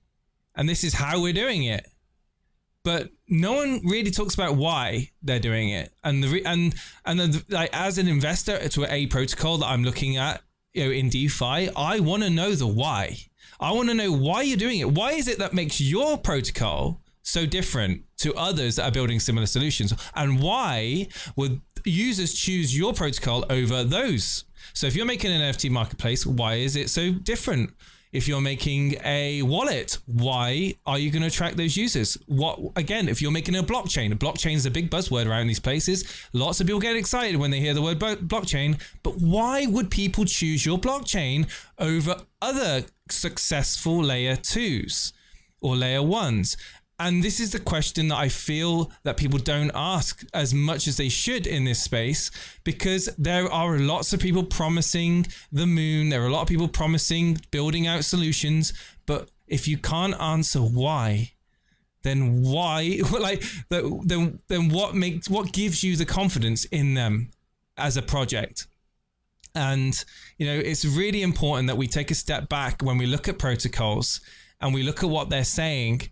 and this is how we're doing it. But no one really talks about why they're doing it. And then like as an investor to a protocol that I'm looking at, in DeFi, I want to know the why. I want to know why you're doing it. Why is it that makes your protocol so different to others that are building similar solutions? And why would users choose your protocol over those? So if you're making an NFT marketplace, why is it so different? If you're making a wallet, why are you going to attract those users? If you're making a blockchain is a big buzzword around these places. Lots of people get excited when they hear the word blockchain, but why would people choose your blockchain over other successful layer 2s or layer 1s? And this is the question that I feel that people don't ask as much as they should in this space, because there are lots of people promising the moon. There are a lot of people promising building out solutions. But if you can't answer why, then why? Then what gives you the confidence in them as a project? And it's really important that we take a step back when we look at protocols and we look at what they're saying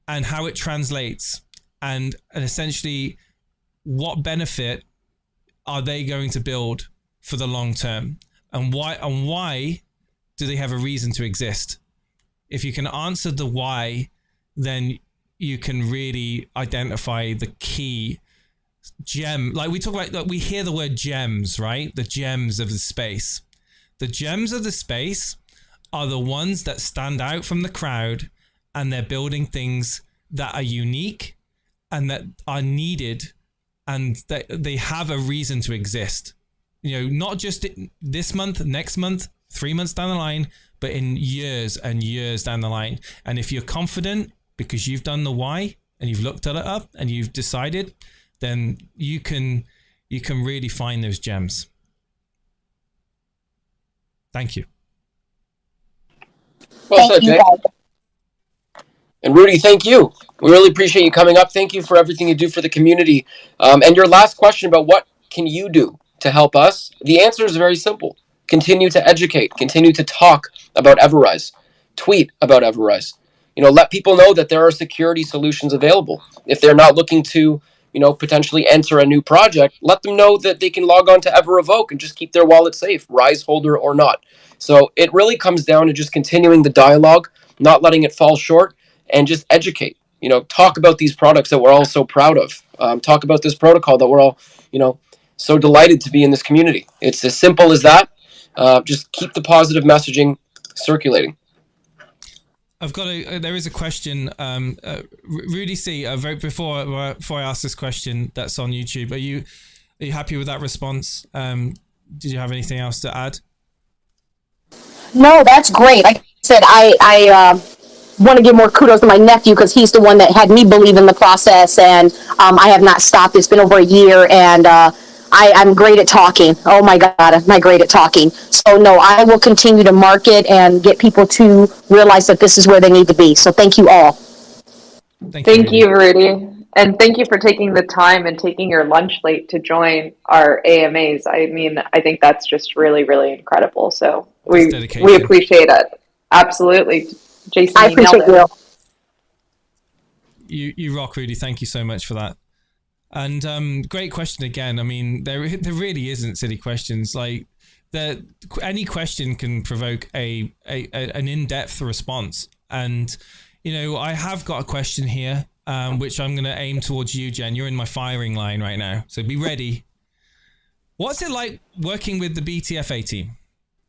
and how it translates, and essentially what benefit are they going to build for the long term, and why do they have a reason to exist? If you can answer the why, then you can really identify the key gem. Like we talk about, like we hear the word gems, right? The gems of the space. The gems of the space are the ones that stand out from the crowd, and they're building things that are unique and that are needed, and that they have a reason to exist. Not just this month, next month, 3 months down the line, but in years and years down the line. And if you're confident because you've done the why and you've looked at it up and you've decided, then you can really find those gems. Thank you. Well said, Jay. And Rudy, thank you. We really appreciate you coming up. Thank you for everything you do for the community. And your last question about what can you do to help us? The answer is very simple. Continue to educate. Continue to talk about EverRise. Tweet about EverRise. Let people know that there are security solutions available. If they're not looking to potentially enter a new project, let them know that they can log on to EverRevoke and just keep their wallet safe, Rise holder or not. So it really comes down to just continuing the dialogue, not letting it fall short, and just educate. Talk about these products that we're all so proud of. Talk about this protocol that we're all, so delighted to be in this community. It's as simple as that. Just keep the positive messaging circulating. There is a question, Rudy C. Before I ask this question that's on YouTube, are you happy with that response? Did you have anything else to add? No, that's great. Like I said, I want to give more kudos to my nephew because he's the one that had me believe in the process, and I have not stopped. It's been over a year, and I'm great at talking. Oh my God, am I great at talking. So no, I will continue to market and get people to realize that this is where they need to be. So thank you all. Thank you, Rudy. And thank you for taking the time and taking your lunch late to join our AMAs. I mean, I think that's just really, really incredible. So we appreciate it. Absolutely. Jason, I appreciate you. You rock, Rudy. Thank you so much for that. And great question again. I mean, there really isn't silly questions. Like any question can provoke an in-depth response. And I have got a question here, which I'm going to aim towards you, Jen. You're in my firing line right now, so be ready. What's it like working with the BTFA team?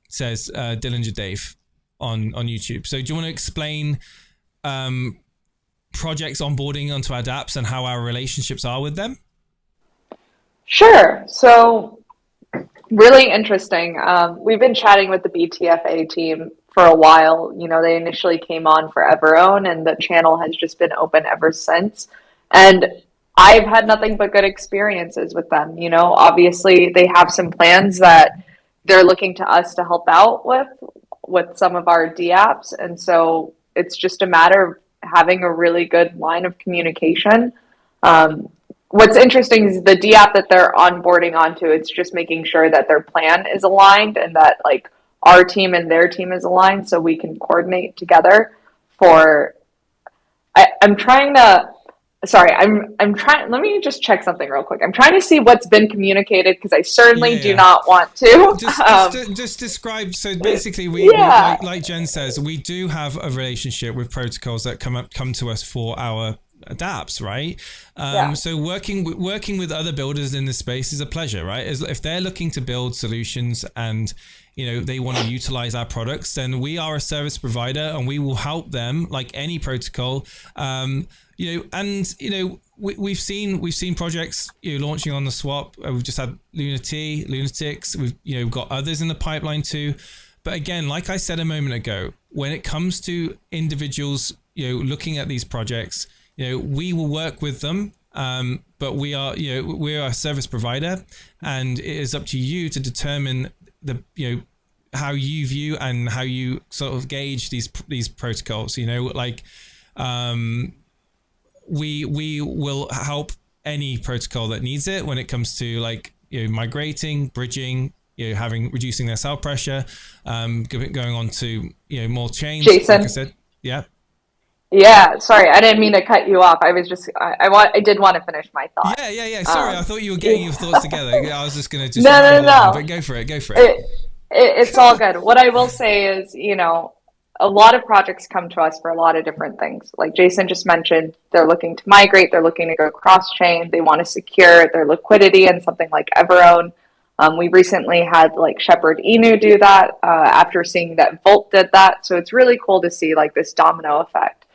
Says Dillinger Dave on YouTube. So do you want to explain projects onboarding onto our dApps and how our relationships are with them? Sure. So really interesting. We've been chatting with the BTFA team for a while. They initially came on for EverOwn, and the channel has just been open ever since. And I've had nothing but good experiences with them. Obviously they have some plans that they're looking to us to help out with some of our dApps. And so it's just a matter of having a really good line of communication. What's interesting is the dApp that they're onboarding onto, it's just making sure that their plan is aligned and that like our team and their team is aligned so we can coordinate together I'm trying, let me just check something real quick. I'm trying to see what's been communicated because I certainly do not want to. Just describe. So basically, we like Jen says, we do have a relationship with protocols that come to us for our dApps, right? So working with other builders in this space is a pleasure, right? If they're looking to build solutions and they want to utilize our products, then we are a service provider and we will help them like any protocol. We've seen projects launching on the swap. We've just had Lunatics. We've got others in the pipeline too. But again, like I said a moment ago, when it comes to individuals looking at these projects, we will work with them, but we are a service provider, and it is up to you to determine how you view and how you sort of gauge these protocols. We will help any protocol that needs it when it comes to migrating, bridging, reducing their cell pressure, going on to more chains. Jason, like I said, yeah. Yeah, sorry, I didn't mean to cut you off. I was just, I did want to finish my thought. Yeah. Sorry, I thought you were getting your thoughts together. I was just going to No. But go for it. It's all good. What I will say is, a lot of projects come to us for a lot of different things. Like Jason just mentioned, they're looking to migrate, they're looking to go cross-chain, they want to secure their liquidity in something like EverOwn. We recently had Shepherd Inu do that after seeing that Volt did that. So it's really cool to see this domino effect.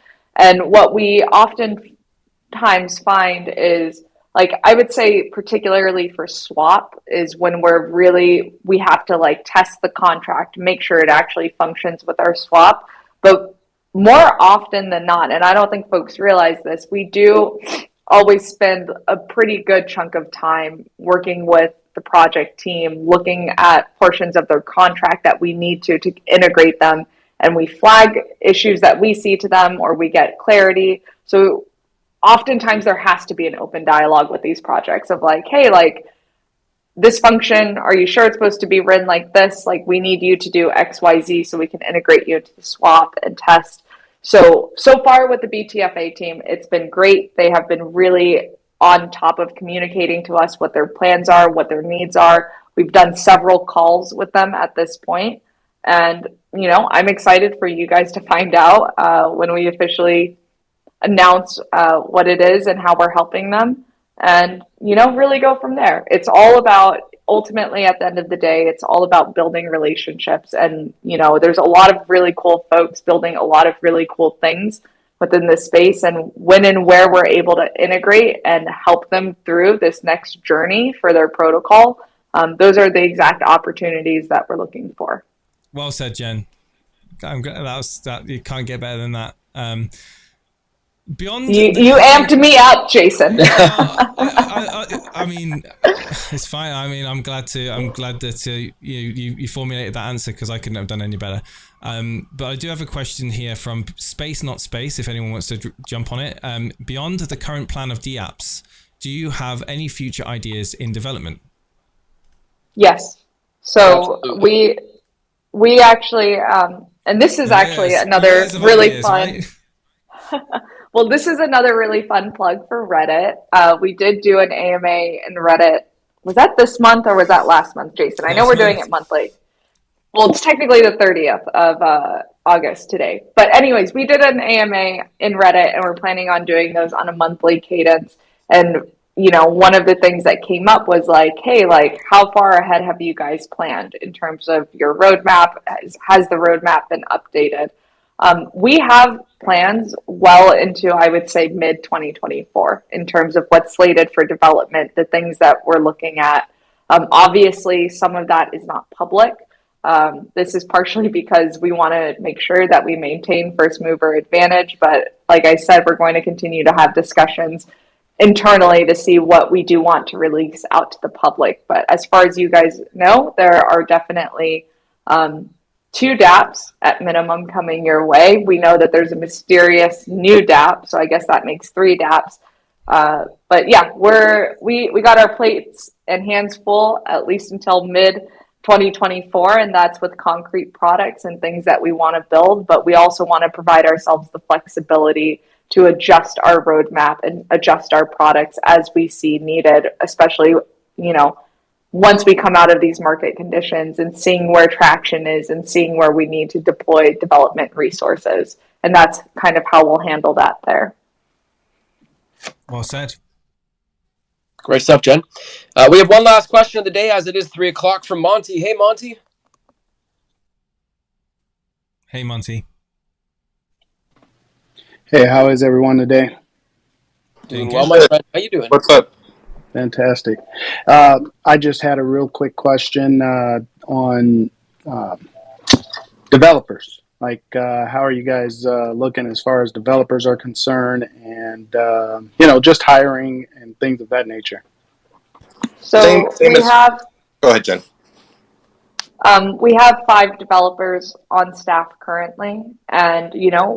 And what we oftentimes find is, I would say particularly for swap, is when we have to test the contract, make sure it actually functions with our swap. But more often than not, and I don't think folks realize this, we do always spend a pretty good chunk of time working with the project team, looking at portions of their contract that we need to integrate them. And we flag issues that we see to them, or we get clarity. So oftentimes there has to be an open dialogue with these projects of hey, this function, are you sure it's supposed to be written like this? We need you to do X, Y, Z so we can integrate you into the swap and test. So far with the BTFA team, it's been great. They have been really on top of communicating to us what their plans are, what their needs are. We've done several calls with them at this point. And, you know, I'm excited for you guys to find out when we officially announce what it is and how we're helping them. And, you know, really go from there. It's all about, ultimately, at the end of the day, it's all about building relationships. And, you know, there's a lot of really cool folks building a lot of really cool things within this space. And when and where we're able to integrate and help them through this next journey for their protocol, those are the exact opportunities that we're looking for. Well said, Jen. That you can't get better than that. Beyond you amped me up, Jason. I mean, it's fine. I mean, I'm glad that you formulated that answer, because I couldn't have done any better. But I do have a question here from Space Not Space, if anyone wants to jump on it. Beyond the current plan of DApps, do you have any future ideas in development? Yes. So we actually, and this is actually another really fun. Right? Well, this is another really fun plug for Reddit. We did do an AMA in Reddit. Was that this month or was that last month, Jason? I know we're doing it monthly. Well, it's technically the 30th of August today. But anyways, we did an AMA in Reddit, and we're planning on doing those on a monthly cadence. And, you know, one of the things that came up was like, hey, like, how far ahead have you guys planned in terms of your roadmap? Has the roadmap been updated? We have plans well into, I would say, mid-2024 in terms of what's slated for development, the things that we're looking at. Obviously, some of that is not public. This is partially because we want to make sure that we maintain first mover advantage. But like I said, we're going to continue to have discussions internally to see what we do want to release out to the public. But as far as you guys know, there are definitely 2 dApps at minimum coming your way. We know that there's a mysterious new dApp, so I guess that makes 3 dApps. But yeah, we got our plates and hands full at least until mid-2024, and that's with concrete products and things that we want to build. But we also want to provide ourselves the flexibility to adjust our roadmap and adjust our products as we see needed, especially, you know, once we come out of these market conditions and seeing where traction is and seeing where we need to deploy development resources. And that's kind of how we'll handle that there. Well said. Great stuff, Jen. We have one last question of the day, as it is 3 o'clock, from Monty. Hey, Monty. Hey, Monty. Hey, how is everyone today? Doing well, my friend. How you doing? What's up? Fantastic. I just had a real quick question on developers. Like, how are you guys looking as far as developers are concerned, and you know, just hiring and things of that nature? So we have. Go ahead, Jen. We have 5 developers on staff currently, and you know,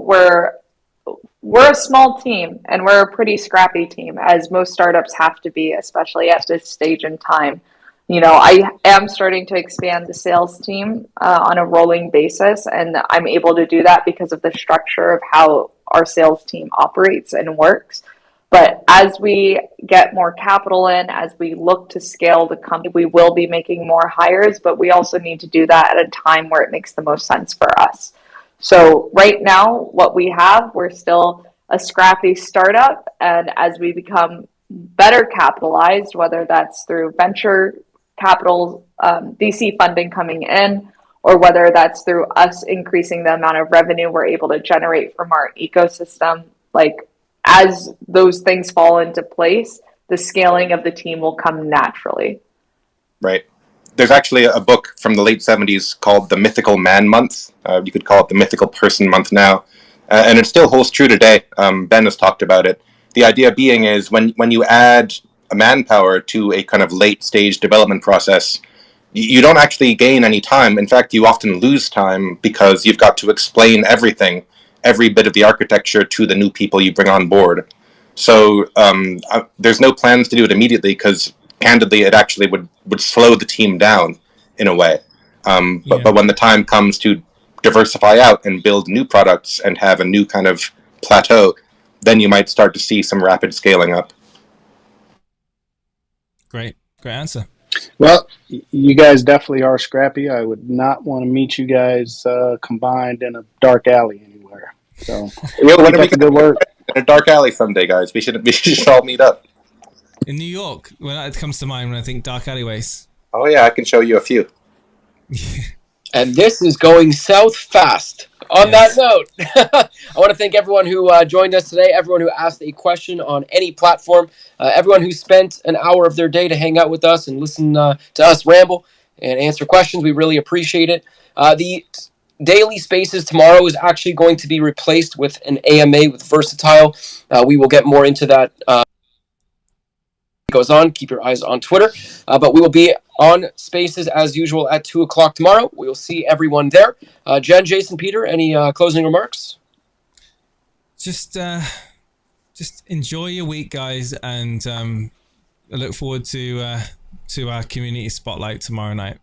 we're a small team, and we're a pretty scrappy team, as most startups have to be, especially at this stage in time. You know, I am starting to expand the sales team on a rolling basis, and I'm able to do that because of the structure of how our sales team operates and works. But as we get more capital in, as we look to scale the company, we will be making more hires, but we also need to do that at a time where it makes the most sense for us. So right now, what we have, we're still a scrappy startup. And as we become better capitalized, whether that's through venture capital, VC funding coming in, or whether that's through us increasing the amount of revenue we're able to generate from our ecosystem, like as those things fall into place, the scaling of the team will come naturally. Right. There's actually a book from the late 70s called The Mythical Man Month. You could call it the Mythical Person Month now. And it still holds true today. Ben has talked about it. The idea being is when you add a manpower to a kind of late stage development process, you don't actually gain any time. In fact, you often lose time because you've got to explain everything, every bit of the architecture to the new people you bring on board. So there's no plans to do it immediately because candidly, it actually would slow the team down in a way. But when the time comes to diversify out and build new products and have a new kind of plateau, then you might start to see some rapid scaling up. Great answer. Well, you guys definitely are scrappy. I would not want to meet you guys combined in a dark alley anywhere. So, when are we the good work in a dark alley someday, guys? We should all meet up in New York. When it comes to mind when I think dark alleyways. Oh yeah, I can show you a few. And this is going south fast. On that note, I want to thank everyone who joined us today, everyone who asked a question on any platform, everyone who spent an hour of their day to hang out with us and listen to us ramble and answer questions. We really appreciate it. The daily spaces tomorrow is actually going to be replaced with an AMA with Versatile. We will get more into that goes on. Keep your eyes on Twitter. But we will be on Spaces as usual at 2 o'clock tomorrow. We will see everyone there. Jen, Jason, Peter, any closing remarks? Just enjoy your week, guys, and I look forward to our community spotlight tomorrow night.